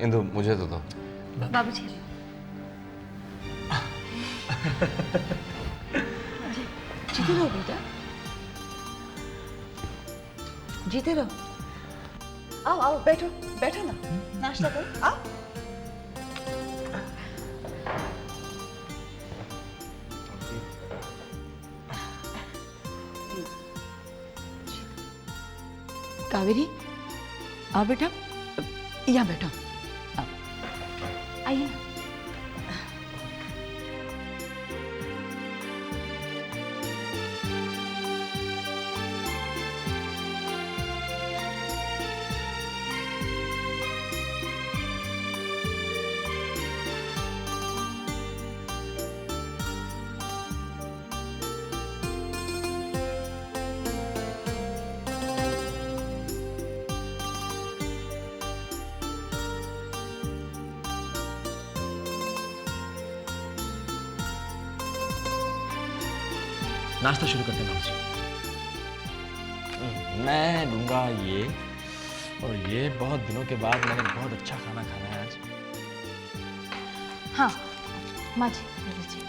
इंदु मुझे तो दो। बाबूजी जीते रहो बेटा, जीते रहो। आओ आओ बैठो, बैठो ना, नाश्ता करो, आओ। कावेरी आओ बेटा, यहाँ बैठो, आओ, आइए ना। नाश्ता शुरू करते हैं बाबूजी। मैं लूंगा ये, और ये बहुत दिनों के बाद मैंने बहुत अच्छा खाना खाना है आज। हाँ माँ जी लीजिए,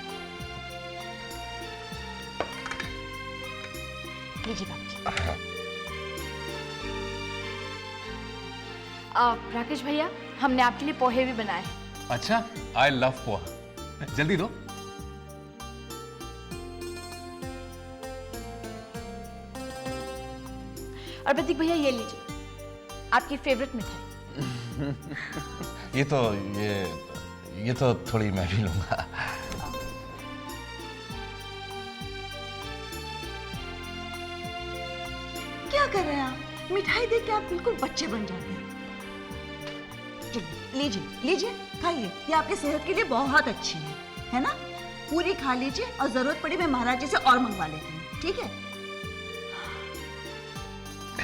लीजिए बाबूजी। राकेश भैया, हमने आपके लिए पोहे भी बनाए हैं। अच्छा, आई लव पोहा, जल्दी दो। और प्रतीक भैया ये लीजिए, आपकी फेवरेट मिठाई। ये तो थोड़ी मैं भी लूंगा। क्या कर रहे हैं आप? मिठाई देख के आप बिल्कुल बच्चे बन जाते हैं। चलिए लीजिए लीजिए, खाइए, ये आपकी सेहत के लिए बहुत अच्छी है ना? पूरी खा लीजिए और जरूरत पड़ी मैं महाराज जी से और मंगवा लेती हूँ, ठीक है?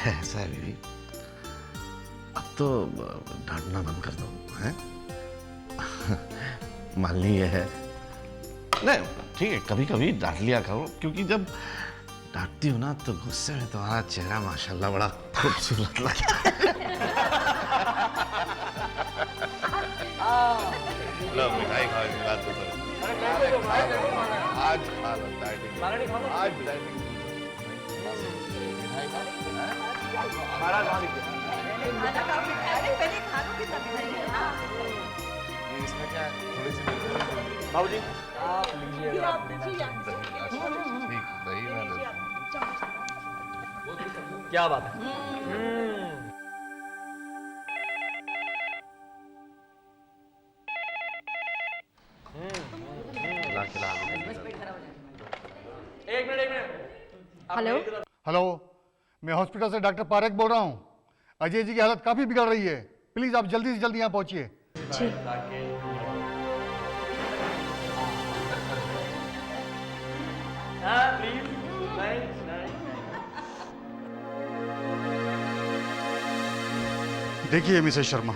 ऐसा है बीवी, अब तो डांटना बंद कर दो, हैं? मालनी ये है, नहीं ठीक है, कभी कभी डांट लिया करो, क्योंकि जब डांटती हो ना तो गुस्से में तुम्हारा चेहरा माशाल्लाह बड़ा खूबसूरत लगता है। लो मिठाई खाओ, इस बात को तो आज खा लो, डाइटिंग आज डाइटिंग इसमें क्या थोड़ी सी बाबूजी आप लीजिए। ठीक, दही मैं देता हूँ। क्या बात है। एक मिनट हेलो हेलो, मैं हॉस्पिटल से डॉक्टर पारेख बोल रहा हूँ। अजय जी की हालत काफी बिगड़ रही है, प्लीज आप जल्दी से जल्दी यहाँ पहुंचिए। जी। देखिए मिसेस शर्मा,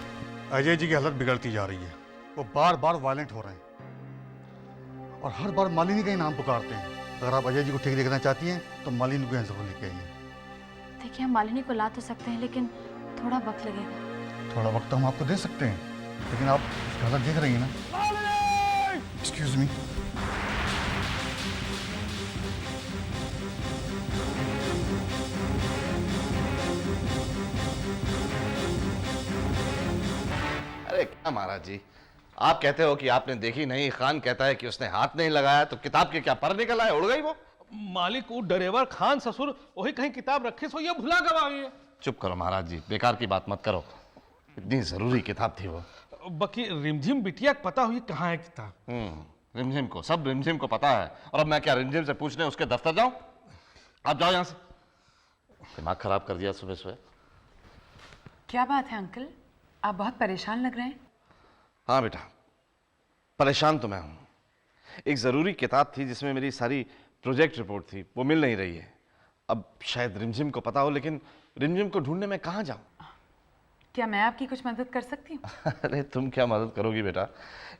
अजय जी की हालत बिगड़ती जा रही है, वो बार बार वायलेंट हो रहे हैं और हर बार मालिनी का ही नाम पुकारते हैं। अगर आप अजय जी को ठीक देखना चाहती हैं तो मालिनी को यहाँ जरूर लेके आइए। देखिए हम मालिनी को ला तो सकते हैं, लेकिन थोड़ा वक्त लगेगा। थोड़ा वक्त हम आपको दे सकते हैं, लेकिन आप उसकी हालत देख रही हैं ना। Excuse me. अरे क्या महाराज जी, आप कहते हो कि आपने देखी नहीं, खान कहता है कि उसने हाथ नहीं लगाया, तो किताब के क्या पर निकल आए, उड़ गई वो? मालिक वो ड्राइवर खान ससुर वही कहीं किताब रखे सो ये भुला गवा गए। चुप करो महाराज जी, बेकार की बात मत करो, इतनी जरूरी किताब थी वो। बाकी रिमझिम बिटिया को पता हुई कहाँ है किताब? रिमझिम को, सब रिमझिम को पता है। और अब मैं क्या रिमझिम से पूछने उसके दफ्तर जाऊं? आप जाओ यहाँ से, दिमाग खराब कर दिया सुबह सुबह। क्या बात है अंकल, आप बहुत परेशान लग रहे हैं। हाँ बेटा, परेशान तो मैं हूं। एक जरूरी किताब थी जिसमें मेरी सारी प्रोजेक्ट रिपोर्ट थी, वो मिल नहीं रही है। अब शायद रिमझिम को पता हो, लेकिन रिमझिम को ढूंढने में कहाँ जाऊं? क्या मैं आपकी कुछ मदद कर सकती हूँ? अरे तुम क्या मदद करोगी बेटा,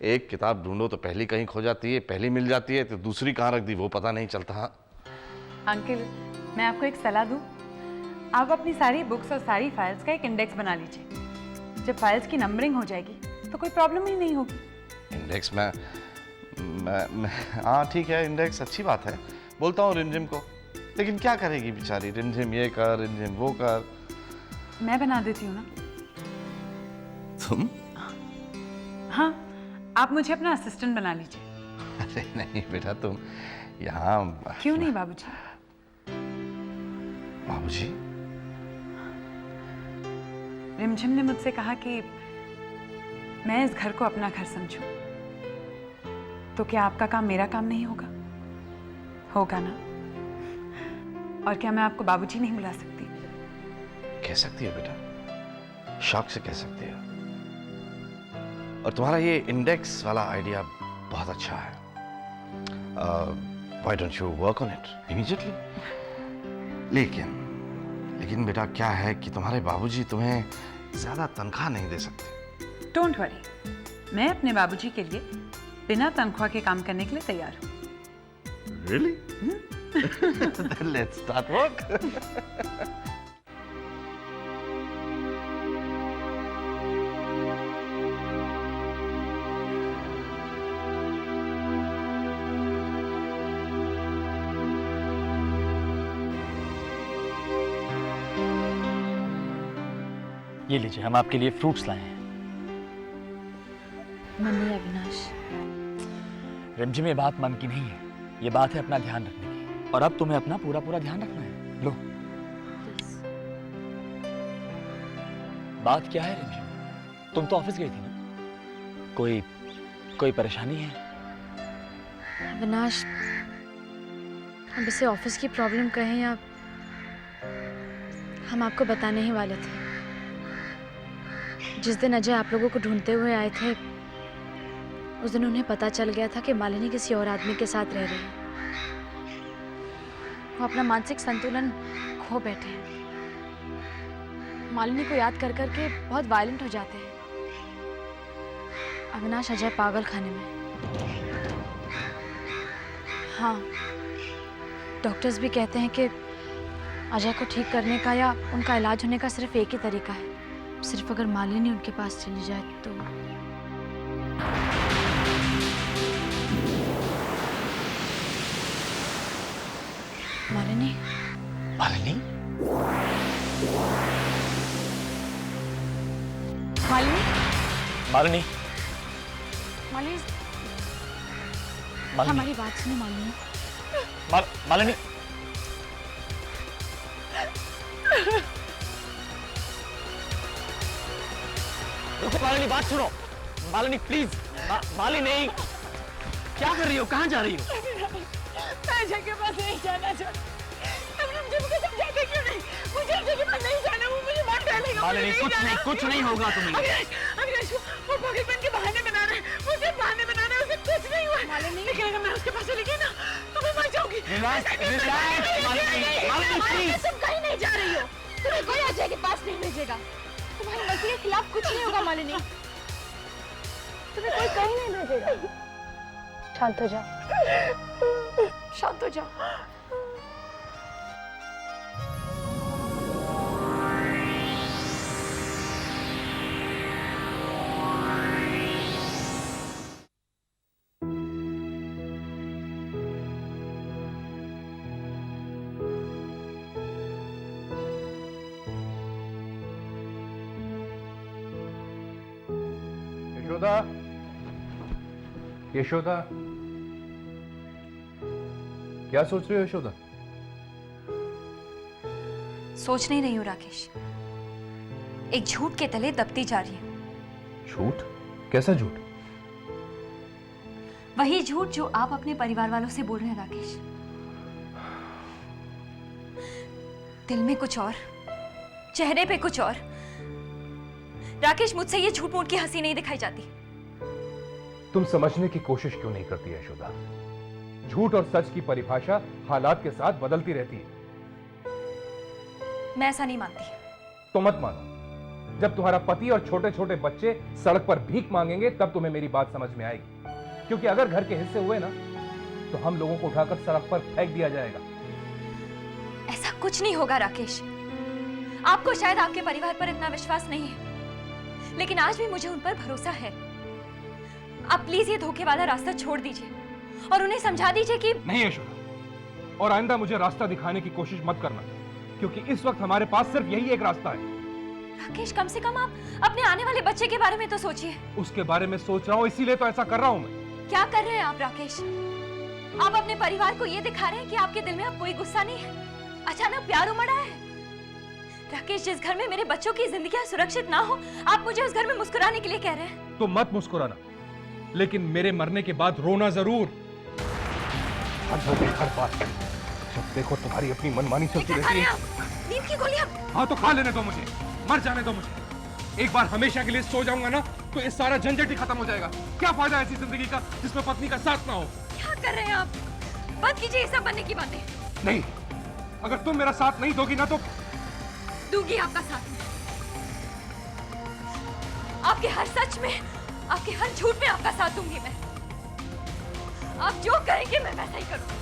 एक किताब ढूंढो तो पहली कहीं खो जाती है, पहली मिल जाती है तो दूसरी कहाँ रख दी वो पता नहीं चलता। अंकल मैं आपको एक सलाह दूँ, आप अपनी सारी बुक्स और सारी फाइल्स का एक इंडेक्स बना लीजिए। जब फाइल्स की नंबरिंग हो जाएगी तो कोई प्रॉब्लम ही नहीं होगी। इंडेक्स में मैं हाँ ठीक है, इंडेक्स अच्छी बात है, बोलता हूँ रिमझिम को, लेकिन क्या करेगी बेचारी, रिमझिम ये कर, रिमझिम वो कर। मैं बना देती हूँ ना। तुम? हाँ, आप मुझे अपना असिस्टेंट बना लीजिए। अरे नहीं बेटा, तुम यहाँ। क्यों नहीं बाबूजी? बाबूजी? रिमझिम ने मुझसे कहा कि मैं इस घर को अपना घर समझूं, तो क्या आपका काम मेरा काम नहीं होगा? होगा ना? और क्या मैं आपको बाबूजी नहीं बुला सकती? कह सकती है बेटा, शौक से कह सकती है। और तुम्हारा ये इंडेक्स वाला आइडिया बहुत अच्छा है। Why don't you work on it immediately? लेकिन बेटा क्या है कि तुम्हारे बाबूजी तुम्हें ज्यादा तनख्वाह नहीं दे सकते। डोंट वरी, मैं अपने बाबूजी के लिए बिना तनख्वाह के काम करने के लिए तैयार हूँ। Really? Then let's start work. ये लीजिए, हम आपके लिए फ्रूट्स लाए हैं। मम्मी अविनाश, रिमझिम ये बात मन की नहीं है, ये बात है अपना ध्यान रखने की, और अब तुम्हें अपना पूरा पूरा ध्यान रखना है। लो। प्लीज। बात क्या है रिमझिम? तुम तो ऑफिस गई थी ना? कोई परेशानी है? अविनाश, अब इसे ऑफिस की प्रॉब्लम कहें या हम आपको बताने ही वाले थे। जिस दिन अजय आप लोगों को ढूंढते हुए आए थे, उस दिन उन्हें पता चल गया था कि मालिनी किसी और आदमी के साथ रह रही है। वो अपना मानसिक संतुलन खो बैठे हैं। मालिनी को याद कर करके बहुत वायलेंट हो जाते हैं। अविनाश, अजय पागल खाने में। हाँ, डॉक्टर्स भी कहते हैं कि अजय को ठीक करने का या उनका इलाज होने का सिर्फ एक ही तरीका है, सिर्फ अगर मालिनी उनके पास चली जाए तो। मालिनी? मालिनी? मालिनी? मालिनी? मालिनी, मालिनी? हमारी बात सुनो मालिनी। मालिनी? रुको मालिनी, बात सुनो। मालिनी प्लीज। मालिनी, क्या कर रही हो? कहाँ जा रही हो? मैं अजय के पास नहीं जाना चाहती। अब रिमझिम को समझाते क्यों नहीं? मुझे अजय के पास नहीं जाना, वो मुझे मार डालेगा। मालिनी, कुछ नहीं होगा तुम्हें। अविनाश, वो पागलपन के बहाने बना रहा है, वो सिर्फ बहाने बना रहा है, उसे कुछ नहीं हुआ। मालिनी, लेकिन अगर मैं उसके पास चली गई ना, तो मैं मर जाऊंगी। मालिनी, तुम कहीं नहीं जा रही हो, तुम्हें कोई अजय के पास नहीं भेजेगा। तुम्हारी मर्जी के खिलाफ कुछ नहीं होगा मालिनी, तुम्हें कोई कहीं नहीं भेजेगा। शांत हो जाओ, शांत हो जाओ। यशोदा, यशोदा, क्या सोच रही हो यशोदा? सोच नहीं रही हूँ राकेश, एक झूठ के तले दबती जा रही हूँ। झूठ? कैसा झूठ? वही झूठ जो आप अपने परिवार वालों से बोल रहे हैं राकेश। दिल में कुछ और, चेहरे पे कुछ और। राकेश, मुझसे ये झूठ मूठ की हंसी नहीं दिखाई जाती। तुम समझने की कोशिश क्यों नहीं करती यशोदा? झूठ और सच की परिभाषा हालात के साथ बदलती रहती है। मैं ऐसा नहीं मानती। तो मत मानो। जब तुम्हारा पति और छोटे छोटे बच्चे सड़क पर भीख मांगेंगे तब तुम्हें मेरी बात समझ में आएगी। क्योंकि अगर घर के हिस्से हुए ना तो हम लोगों को उठाकर सड़क पर फेंक दिया जाएगा। ऐसा कुछ नहीं होगा राकेश। आपको शायद आपके परिवार पर इतना विश्वास नहीं है, लेकिन आज भी मुझे उन पर भरोसा है। आप प्लीज ये धोखे वाला रास्ता छोड़ दीजिए और उन्हें समझा दीजिए कि नहीं यशोदा, और आइंदा मुझे रास्ता दिखाने की कोशिश मत करना, क्योंकि इस वक्त हमारे पास सिर्फ यही एक रास्ता है। राकेश, कम से कम आप अपने आने वाले बच्चे के बारे में तो सोचिए। उसके बारे में सोच रहा हूँ, इसीलिए तो ऐसा कर रहा हूँ मैं। क्या कर रहे हैं आप राकेश? आप अपने परिवार को ये दिखा रहे हैं कि आपके दिल में अब कोई गुस्सा नहीं है, अचानक प्यार उमड़ा है। राकेश, जिस घर में मेरे बच्चों की जिंदगी सुरक्षित ना हो, आप मुझे उस घर में मुस्कुराने के लिए कह रहे हैं। तो मत मुस्कुराना, लेकिन मेरे मरने के बाद रोना जरूर। हर बात जब देखो तुम्हारी अपनी मनमानी चलती रहती है। नींद की गोलियां। हाँ तो खा लेने दो मुझे, मर जाने दो मुझे। एक बार हमेशा के लिए सो जाऊंगा ना, तो ये सारा झंझट ही खत्म हो जाएगा। क्या फायदा ऐसी जिंदगी का जिसमें पत्नी का साथ ना हो। क्या कर रहे हैं आप? बंद कीजिए ये सब बनने की बातें। नहीं, अगर तुम मेरा साथ नहीं दोगी ना तो दूंगी आपका साथ। आपके हर सच में, आपके हर झूठ में आपका साथ दूंगी मैं। आप जो करेंगे मैं वैसा ही करूंगी।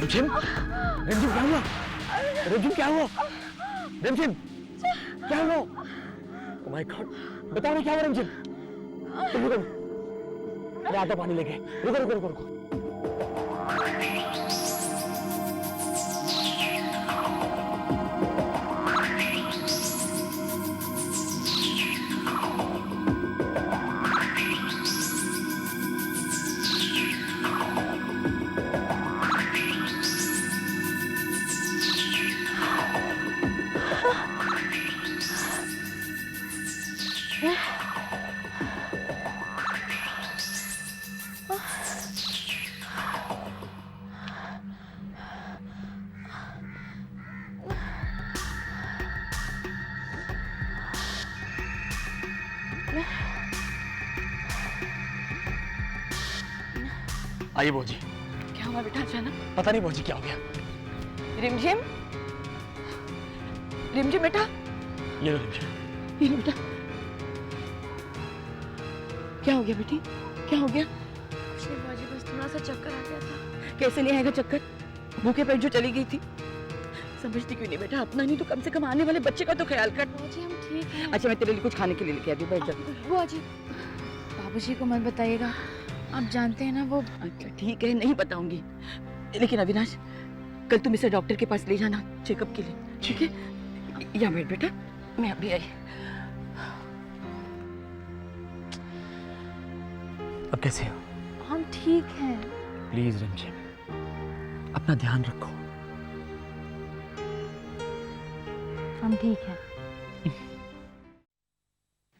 रिमझिम, रिमझिम क्या हुआ? रिमझिम क्या हुआ? रिमझिम क्या हुआ? ओह माय गॉड, बताओ ना क्या हुआ रिमझिम? तुम रुको, मैं आता पानी लेके। रुको रुको रुको रुको। आइए भौजी। क्या हुआ बेटा अचानक? पता नहीं भौजी क्या हो गया। रिमझिम, रिमझिम बेटा, ये लो रिमझिम। ये लो बेटा। क्या हो गया बेटी? क्या हो गया? कुछ नहीं बाजी, बस थोड़ा सा चक्कर आ गया था। कैसे नहीं आएगा चक्कर? भूखे पेट जो चली गई थी। समझती क्यों नहीं बेटा? अपना नहीं तो कम से कम आने वाले बच्चे का तो ख्याल कर। बाजी हम ठीक हैं। अच्छा, मैं तेरे लिए कुछ खाने के लिए लेके आती हूँ, बैठ जा। बाजी, बाबूजी को मत बताइएगा, आप जानते हैं ना वो। अच्छा ठीक है, नहीं बताऊंगी। लेकिन अविनाश, कल तुम इसे डॉक्टर के पास ले जाना चेकअप के लिए, ठीक है? या बैठ बेटा, मैं अभी आई। अब कैसे हो? हम ठीक हैं। प्लीज रिमझिम, अपना ध्यान रखो। हम ठीक हैं।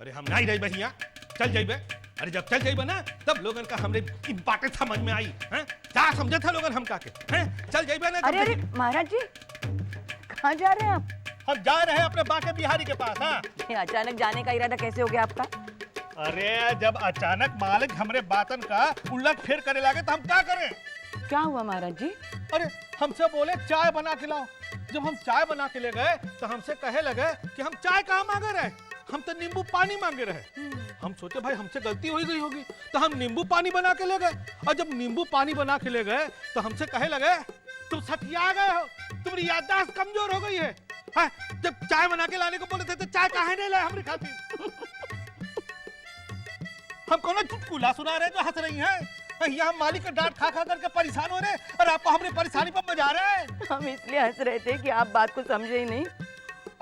अरे हम नहीं रही बहिया, चल जाइबे। अरे जब चल जाइबा ना तब लोगन का हमरे की बातें समझ में आई हैं। क्या समझे था लोगन हम का के हैं? चल जाइबा ना तब अरे अरे महाराज जी, कहाँ जा रहे हैं आप? हम जा रहे हैं अपने बाके बिहारी के पास। हाँ ये अचानक जाने का इरादा कैसे हो गया आपका? अरे जब अचानक मालिक हमरे बातन का उलट फेर करे लगे तो हम क्या करें? क्या हुआ महाराज जी? अरे हमसे बोले चाय बना के लाओ। जब हम चाय बना के ले गए तो हमसे कहे लगे कि हम चाय कहाँ मांगे रहे, हम तो नींबू पानी मांगे रहे। हम सोचे भाई हमसे गलती हो ही गई होगी तो हम नींबू पानी बना के ले गए। और जब नींबू पानी बना के ले गए तो हमसे कहे लगे तुम सठिया गए हो, तुम्हारी याददाश्त कमजोर हो गई है। हाँ, जब चाय बना के लाने को बोले थे तो चाय काहे नहीं लाए हमारी खातिर? हम कौन चुटकुला सुना रहे जो हंस रही हैं? यहाँ मालिक का डांट खा खा करके परेशान हो रहे और आपको हमारी परेशानी पर मजा रहा है। हम इसलिए हंस रहे थे कि आप बात को समझे ही नहीं।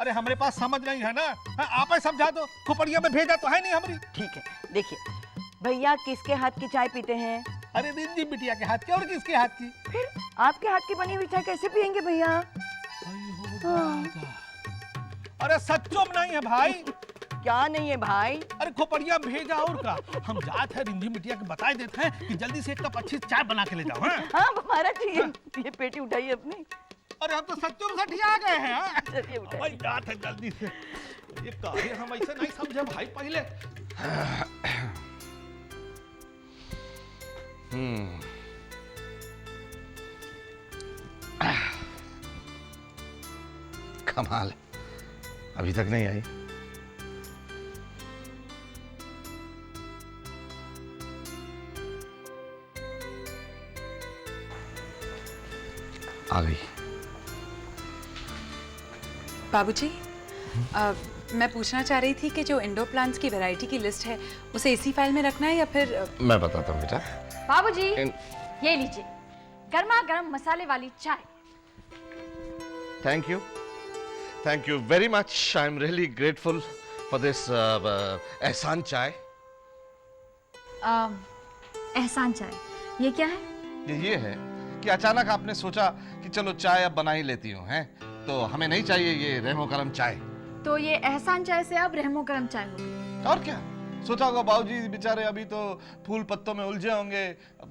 अरे हमारे पास समझ नहीं है ना। हाँ, आप ही समझा दो, खोपड़िया में भेजा तो है नहीं हमारी। ठीक है, देखिए भैया किसके हाथ की चाय पीते हैं? अरे रिंजी बिटिया के हाथ की और किसके हाथ की? फिर आपके हाथ की बनी हुई चाय कैसे पियेंगे भैया? अरे सच्चो में नहीं है भाई। क्या नहीं है भाई? अरे खोपड़िया भेजा और का हम जाते हैं रिंजी बिटिया के बता देते हैं कि जल्दी से एक कप अच्छी चाय बना के ले जाओ। हाँ हाँ महाराज जी, ये पेटी उठाइए अपनी। अरे हम तो सच्चों में सठिया गए हैं। हाँ? चलिए उठाइए। भाई जाते हैं जल्दी से। ये कार्य हम ऐसे नहीं समझे भाई पहले। कमाल है, अभी तक नहीं आई। आ गई। बाबूजी, मैं पूछना चाह रही थी कि जो इंडोर प्लांट्स की वैरायटी की लिस्ट है उसे इसी फाइल में रखना है या फिर मैं बताता हूँ बेटा। बाबूजी ये लीजिए गर्मा गर्म मसाले वाली चाय। Thank you very much. I am really grateful for this एहसान चाय। एहसान चाय ये क्या है? ये है कि अचानक आपने सोचा कि चलो चाय अब बना ही लेती हूँ, हैं? तो हमें नहीं चाहिए ये रहमो करम चाय। तो ये एहसान चाय से अब रहमो करम चाय होगी। और क्या सोचा होगा बाबूजी बेचारे अभी तो फूल पत्तों में उलझे होंगे,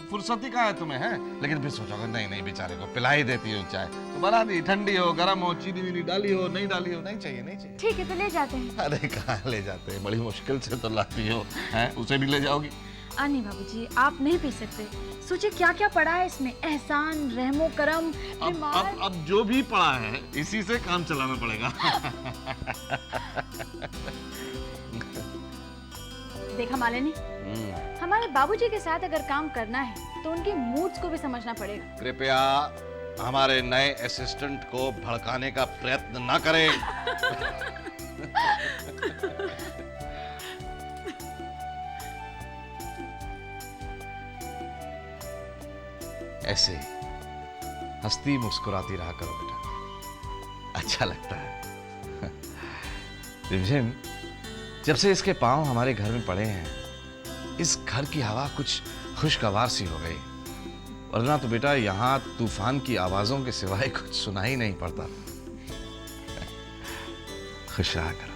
फुर्सत ही कहाँ है तुम्हें, हैं? लेकिन फिर सोचा होगा नहीं बेचारे को पिला ही देती हो चाय। तो बना दी, ठंडी हो गरम हो, चीनी वीनी डाली हो नहीं डाली हो, नहीं चाहिए। ठीक है तो ले जाते हैं। अरे कहाँ ले जाते हैं, बड़ी मुश्किल से तो लाती हो, हैं? उसे भी ले जाओगी? नहीं बाबूजी आप नहीं पी सकते। सोचिए क्या क्या पड़ा है इसमें, एहसान रहमो करम। अब जो भी पड़ा है इसी से काम चलाना पड़ेगा। देखा मालिनी, हमारे बाबूजी के साथ अगर काम करना है तो उनके मूड्स को भी समझना पड़ेगा। कृपया हमारे नए असिस्टेंट को भड़काने का प्रयत्न न करें। ऐसे हंसती मुस्कुराती रहा करो बेटा, अच्छा लगता है। रिमझिम, जब से इसके पांव हमारे घर में पड़े हैं इस घर की हवा कुछ खुशगवार सी हो गई, वरना तो बेटा यहाँ तूफान की आवाजों के सिवाय कुछ सुनाई नहीं पड़ता। खुश रहा करो।